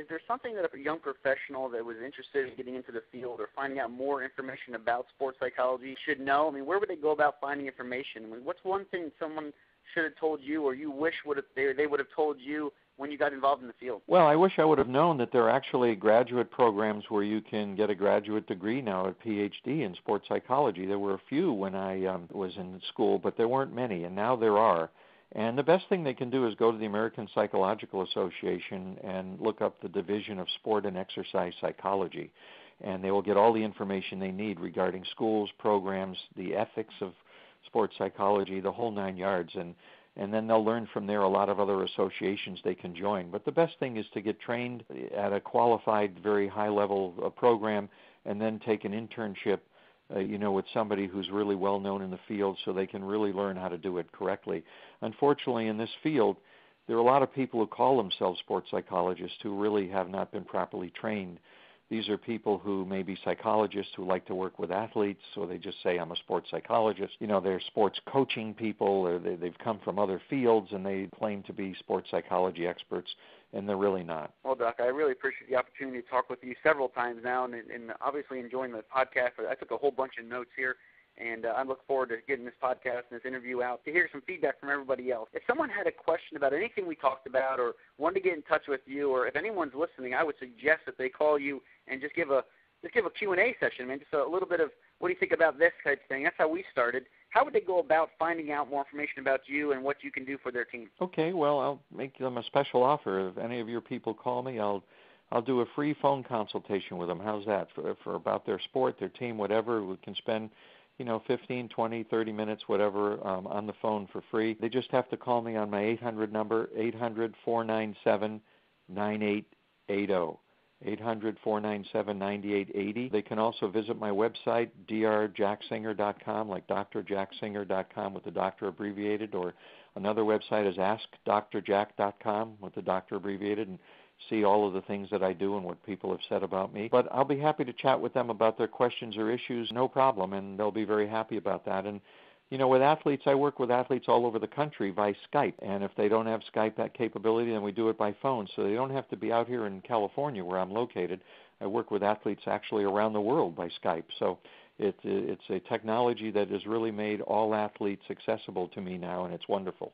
is there something that a young professional that was interested in getting into the field or finding out more information about sports psychology should know? I mean, where would they go about finding information? I mean, what's one thing someone should have told you or you wish they would have told you when you got involved in the field? Well, I wish I would have known that there are actually graduate programs where you can get a graduate degree now, a PhD in sports psychology. There were a few when I was in school, but there weren't many, and now there are. And the best thing they can do is go to the American Psychological Association and look up the Division of Sport and Exercise Psychology, and they will get all the information they need regarding schools, programs, the ethics of sports psychology, the whole 9 yards, and then they'll learn from there a lot of other associations they can join. But the best thing is to get trained at a qualified, very high-level program and then take an internship, with somebody who's really well-known in the field so they can really learn how to do it correctly. Unfortunately, in this field, there are a lot of people who call themselves sports psychologists who really have not been properly trained. These are people who may be psychologists who like to work with athletes, so they just say, I'm a sports psychologist. They're sports coaching people, or they've come from other fields, and they claim to be sports psychology experts, and they're really not. Well, Doc, I really appreciate the opportunity to talk with you several times now, and obviously enjoying the podcast. I took a whole bunch of notes here, and I look forward to getting this podcast and this interview out to hear some feedback from everybody else. If someone had a question about anything we talked about or wanted to get in touch with you, or if anyone's listening, I would suggest that they call you and just give a Q&A session, man, just a little bit of what do you think about this type of thing. That's how we started. How would they go about finding out more information about you and what you can do for their team? Okay, well, I'll make them a special offer. If any of your people call me, I'll do a free phone consultation with them. How's that? For about their sport, their team, whatever. We can spend 15, 20, 30 minutes, whatever, on the phone for free. They just have to call me on my 800 number, 800-497-9880. 800-497-9880. They can also visit my website, drjacksinger.com, like drjacksinger.com with the doctor abbreviated, or another website is askdrjack.com with the doctor abbreviated, and see all of the things that I do and what people have said about me. But I'll be happy to chat with them about their questions or issues, no problem, and they'll be very happy about that. And with athletes, I work with athletes all over the country by Skype. And if they don't have Skype that capability, then we do it by phone. So they don't have to be out here in California where I'm located. I work with athletes actually around the world by Skype. So it's a technology that has really made all athletes accessible to me now, and it's wonderful.